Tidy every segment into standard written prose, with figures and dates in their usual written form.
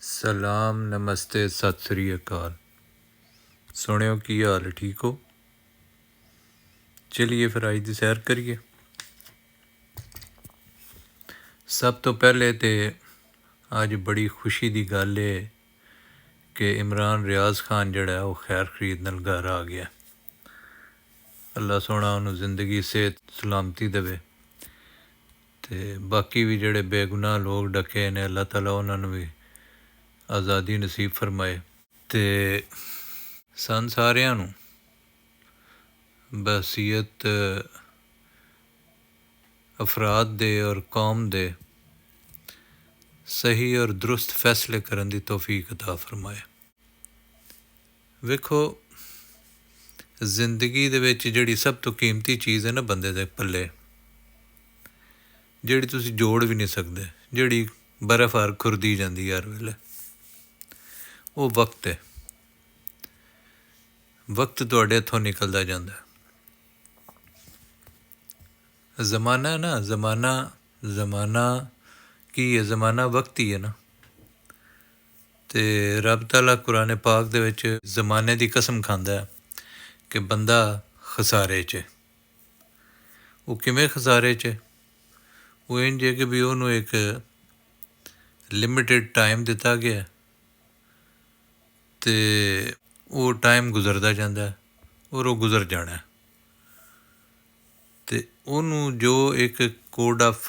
सलाम नमस्ते सत श्री अकाल। सुनियो की हाल ठीक हो? चलिए फिर अज दी सैर करिए। सब तो पहले तो अज बड़ी खुशी की गल है कि इमरान रियाज खान जड़ा वो खैर खरीद नाल घर आ गया। अल्लाह सोहना उन्होंने जिंदगी सेहत सलामती देवे ते बाकी भी जड़े बेगुनाह लोग डके ने अल्लाह ताला उन्होंने भी आज़ादी नसीब फरमाए ते सन सारिਆਂ ਨੂੰ बसीयत अफराद दे और कौम दे सही और दुरुस्त फैसले करने की तौफीक अता फरमाए। वेखो जिंदगी दे विच जिहड़ी सब तो कीमती चीज़ है ना बंदे दे पल्ले, जिहड़ी तुसी जोड़ भी नहीं सकते, जिहड़ी बर्फ हर खुरदी जाती हर वेले, वो वक्त है। वक्त तुहाडे हत्थों निकलदा जांदा। ज़माना है ना, ज़माना की है, ज़माना वक्त ही है ना। तो रब ताला कुरान पाक दे विच ज़माने की कसम खांदा है कि बंदा खसारे च। वो किवें खसारे च? वो इंज है कि भी उन्होंने एक लिमिटेड टाइम दिता गया तो वो टाइम गुजरता जाता है और वो गुजर जाना है। तो उन्होंने जो एक कोड ऑफ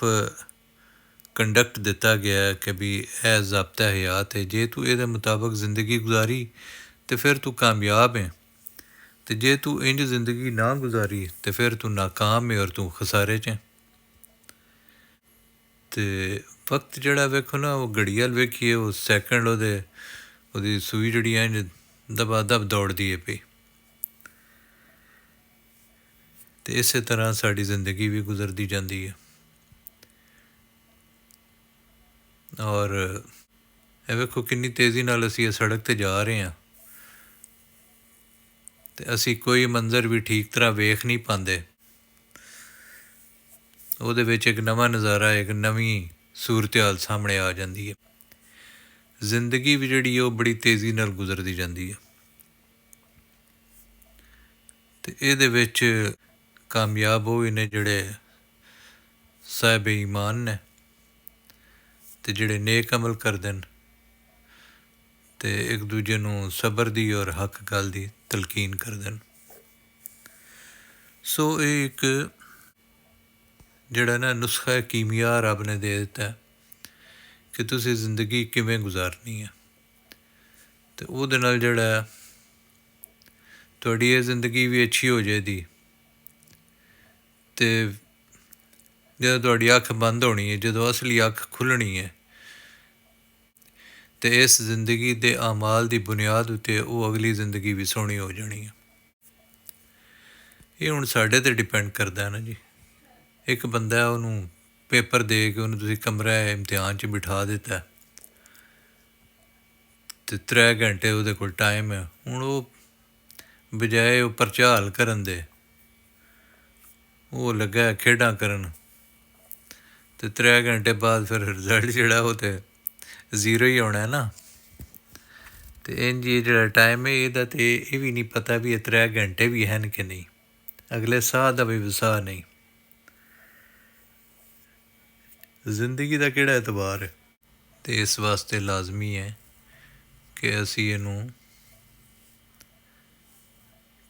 कंडक्ट दिता गया है कि भी यह ज़ाब्ता हयात है, जे तू ये मुताबिक ज़िंदगी गुजारी तो फिर तू कामयाब है, तो जे तू इंज ज़िंदगी ना गुजारी तो फिर तू नाकाम है और तू खसारे च है। तो वक्त जड़ा वेखो ना, वो घड़ी वाल वेखिए, वो सैकंड वो सूई जड़ी इंज दबा दब दौड़ती है पई। तो इस तरह साड़ी ज़िंदगी भी गुजरती जाती है। और वेखो कितनी तेज़ी नाल असी सड़क पर जा रहे हैं तो असी कोई मंजर भी ठीक तरह वेख नहीं पाते। ਉਹਦੇ ਵਿੱਚ एक नवा नज़ारा, एक नवी सूरत हाल सामने आ जाती है। जिंदगी भी जी बड़ी तेज़ी नाल गुजरती जाती है। तो ये कामयाब वो ने जड़े साहिब ईमान ने तो जड़े नेक अमल करते हैं तो एक दूजे को सबर की और हक गल की तलकीन करते हैं। सो एक जड़ा ना नुस्खा कीमिया रब ने दे दिता है कि तुसी जिंदगी किवें गुजारनी है। तो वो जड़ा थोड़ी ये जिंदगी भी अच्छी हो जाएगी। तो जो थोड़ी अख बंद होनी है, जो असली अख खुलनी है, तो इस जिंदगी के अमाल की बुनियाद उत्ते वो अगली जिंदगी भी सोहनी हो जानी है। ये हुण साडे ते डिपेंड करता है ना जी। एक बंदा है, उन्होंने पेपर दे के उन्होंने कमरा इम्तिहान च बिठा दिता तो 3 घंटे वो कोल टाइम है। हुण वो बजाए वो परचा हल करन दे वो लगा है खेडां करन, तो 3 घंटे बाद फिर रिजल्ट जड़ा वो तो जीरो ही होना है ना। तो इंज ये जड़ा टाइम है ये तो ये भी नहीं पता भी ये 3 घंटे भी हैं कि नहीं, अगले साह का भी वसाह नहीं। जिंदगी का किहड़ा एतबार है? तो इस वास्ते लाजमी है कि असी इनू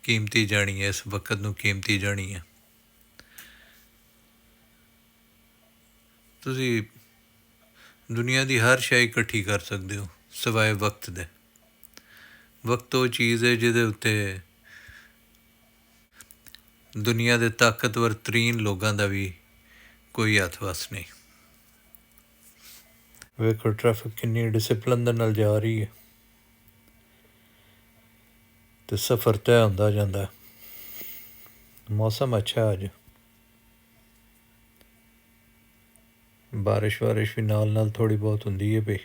कीमती जानी है, इस वक्त नू कीमती जानी है। तुसी दुनिया की हर शय इकट्ठी कर सकते हो सिवाय वक्त दे। वक्त वो चीज़ है जिहदे उत्ते दुनिया के ताकतवर तरीन लोगों का भी कोई हथ वस नहीं। वेखो ट्रैफिक कितनी डिसिपलिन दे नाल जा रही है तो सफ़र तय होंदा जांदा है। मौसम अच्छा है अज, बारिश वारिश भी नाल नाल थोड़ी बहुत होंदी है पई।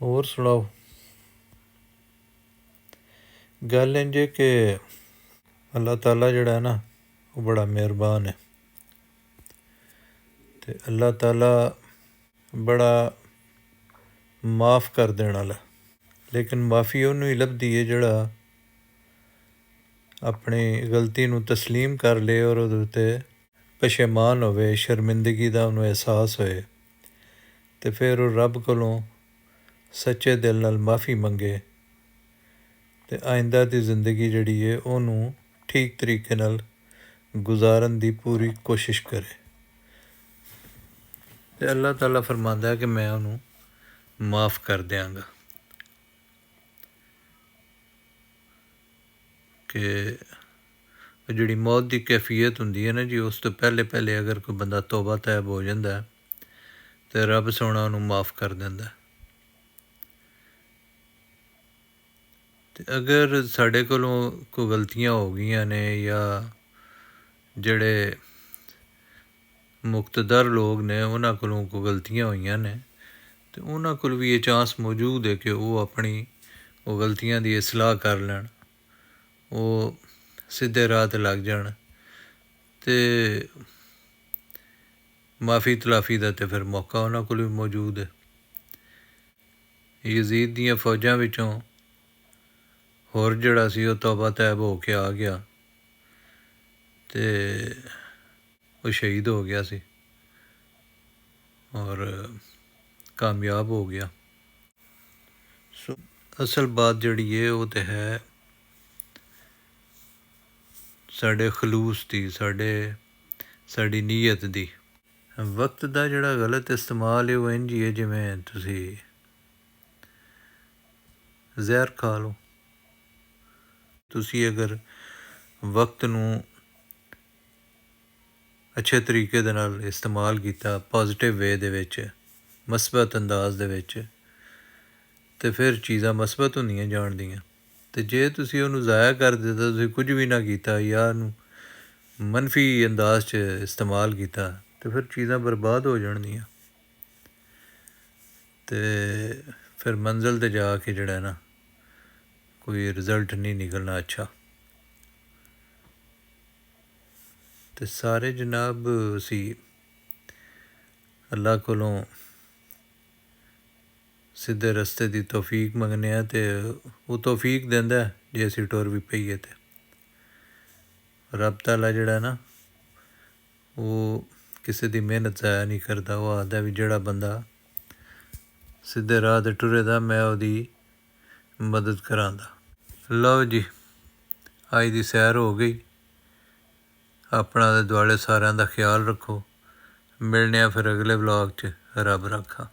होर सुनाओ। गल इंज है कि अल्लाह ताला जड़ा है ना वो बड़ा मेहरबान है। तो अल्लाह ताला बड़ा ਮਾफ़ ਕਰ ਦੇਣ ਵਾਲਾ। ਲੇਕਿਨ ਮਾफ़ੀ ਉਹਨੂੰ ਹੀ ਲੱਭਦੀ ਹੈ ਜਿਹੜਾ ਆਪਣੀ ਗਲਤੀ ਨੂੰ ਤਸਲੀਮ ਕਰ ਲਏ ਔਰ ਉਹਦੇ ਉੱਤੇ ਪਸ਼ੇਮਾਨ ਹੋਵੇ, ਸ਼ਰਮਿੰਦਗੀ ਦਾ ਉਹਨੂੰ ਅਹਿਸਾਸ ਹੋਏ, ਅਤੇ ਫਿਰ ਉਹ ਰੱਬ ਕੋਲੋਂ ਸੱਚੇ ਦਿਲ ਨਾਲ ਮਾफ़ੀ ਮੰਗੇ ਅਤੇ ਆਇੰਦਾ ਦੀ ਜ਼ਿੰਦਗੀ ਜਿਹੜੀ ਹੈ ਉਹਨੂੰ ਠੀਕ ਤਰੀਕੇ ਨਾਲ ਗੁਜ਼ਾਰਨ ਦੀ ਪੂਰੀ ਕੋਸ਼ਿਸ਼ ਕਰੇ। ਅਤੇ ਅੱਲਾਹ ਤਾਲਾ ਫਰਮਾਉਂਦਾ ਹੈ ਕਿ ਮੈਂ ਉਹਨੂੰ ਮਾफ़ ਕਰ ਦਿਆਂਗਾ। ਕਿ ਜਿਹੜੀ ਮੌਤ ਦੀ ਕੈਫੀਅਤ ਹੁੰਦੀ ਹੈ ਨਾ ਜੀ, ਉਸ ਤੋਂ ਪਹਿਲੇ ਅਗਰ ਕੋਈ ਬੰਦਾ ਤੋਬਾ ਤੈਬ ਹੋ ਜਾਂਦਾ ਤਾਂ ਰੱਬ ਸੋਹਣਾ ਉਹਨੂੰ ਮਾफ़ ਕਰ ਦਿੰਦਾ। ਅਤੇ ਅਗਰ ਸਾਡੇ ਕੋਲੋਂ ਕੋਈ ਗਲਤੀਆਂ ਹੋ ਗਈਆਂ ਨੇ ਜਾਂ ਜਿਹੜੇ ਮੁਕਤਦਰ ਲੋਕ ਨੇ ਉਹਨਾਂ ਕੋਲੋਂ ਕੋਈ ਗਲਤੀਆਂ ਹੋਈਆਂ ਨੇ, ਅਤੇ ਉਹਨਾਂ ਕੋਲ ਵੀ ਇਹ ਚਾਂਸ ਮੌਜੂਦ ਹੈ ਕਿ ਉਹ ਆਪਣੀ ਉਹ ਗਲਤੀਆਂ ਦੀ ਇਸਲਾਹ ਕਰ ਲੈਣ, ਉਹ ਸਿੱਧੇ ਰਾਹ 'ਤੇ ਲੱਗ ਜਾਣ, ਅਤੇ ਮਾफ़ੀ ਤਲਾਫੀ ਦਾ ਤਾਂ ਫਿਰ ਮੌਕਾ ਉਹਨਾਂ ਕੋਲ ਵੀ ਮੌਜੂਦ ਹੈ। ਯਜ਼ੀਦ ਦੀਆਂ ਫੌਜਾਂ ਵਿੱਚੋਂ ਹੋਰ ਜਿਹੜਾ ਸੀ ਉਹ ਤੌਬਾ ਤੈਬ ਹੋ ਕੇ ਆ ਗਿਆ ਅਤੇ ਉਹ ਸ਼ਹੀਦ ਹੋ ਗਿਆ ਸੀ ਔਰ ਕਾਮਯਾਬ ਹੋ ਗਿਆ। ਸੋ ਅਸਲ ਬਾਤ ਜਿਹੜੀ ਹੈ ਉਹ ਤਾਂ ਹੈ ਸਾਡੇ ਖਲੂਸ ਦੀ, ਸਾਡੀ ਨੀਅਤ ਦੀ। ਵਕਤ ਦਾ ਜਿਹੜਾ ਗਲਤ ਇਸਤੇਮਾਲ ਹੈ ਉਹ ਇੰਝ ਹੀ ਹੈ ਜਿਵੇਂ ਤੁਸੀਂ ਜ਼ਹਿਰ ਖਾ ਲਓ। ਤੁਸੀਂ ਅਗਰ ਵਕਤ ਨੂੰ ਅੱਛੇ ਤਰੀਕੇ ਦੇ ਨਾਲ ਇਸਤੇਮਾਲ ਕੀਤਾ, ਪੋਜ਼ੀਟਿਵ ਵੇ ਦੇ ਵਿੱਚ, ਮਸਬਤ ਅੰਦਾਜ਼ ਦੇ ਵਿੱਚ, ਅਤੇ ਫਿਰ ਚੀਜ਼ਾਂ ਮਸਬਤ ਹੁੰਦੀਆਂ ਜਾਣਦੀਆਂ। ਅਤੇ ਜੇ ਤੁਸੀਂ ਉਹਨੂੰ ਜ਼ਾਇਆ ਕਰ ਦਿੱਤਾ, ਤੁਸੀਂ ਕੁਝ ਵੀ ਨਾ ਕੀਤਾ ਜਾਂ ਉਹਨੂੰ ਮਨਫੀ ਅੰਦਾਜ਼ 'ਚ ਇਸਤੇਮਾਲ ਕੀਤਾ, ਅਤੇ ਫਿਰ ਚੀਜ਼ਾਂ ਬਰਬਾਦ ਹੋ ਜਾਣਗੀਆਂ। ਅਤੇ ਫਿਰ ਮੰਜ਼ਿਲ 'ਤੇ ਜਾ ਕੇ ਜਿਹੜਾ ਨਾ ਕੋਈ ਰਿਜ਼ਲਟ ਨਹੀਂ ਨਿਕਲਣਾ ਅੱਛਾ। ਅਤੇ ਸਾਰੇ ਜਨਾਬ ਅਸੀਂ ਅੱਲਾਹ ਕੋਲੋਂ ਸਿੱਧੇ ਰਸਤੇ ਦੀ ਤੌਫੀਕ ਮੰਗਦੇ ਹਾਂ, ਅਤੇ ਉਹ ਤੌਫੀਕ ਦਿੰਦਾ ਜੇ ਅਸੀਂ ਟੁਰ ਵੀ ਪਈਏ। ਅਤੇ ਰੱਬ ਤਾਲਾ ਜਿਹੜਾ ਨਾ ਉਹ ਕਿਸੇ ਦੀ ਮਿਹਨਤ ਜ਼ਾਇਆ ਨਹੀਂ ਕਰਦਾ। ਉਹ ਆਖਦਾ ਵੀ ਜਿਹੜਾ ਬੰਦਾ ਸਿੱਧੇ ਰਾਹ 'ਤੇ ਟੁਰੇ ਦਾ ਮੈਂ ਉਹਦੀ ਮਦਦ ਕਰਾਂਗਾ। ਲਓ ਜੀ, ਅੱਜ ਦੀ ਸੈਰ ਹੋ ਗਈ। ਆਪਣਾ ਦੇ ਦੁਆਲੇ ਸਾਰਿਆਂ ਦਾ ਖਿਆਲ ਰੱਖੋ। ਮਿਲਣੇ ਆ ਫਿਰ ਅਗਲੇ ਵਲੌਗ 'ਚ। ਰੱਬ ਰਾਖਾ।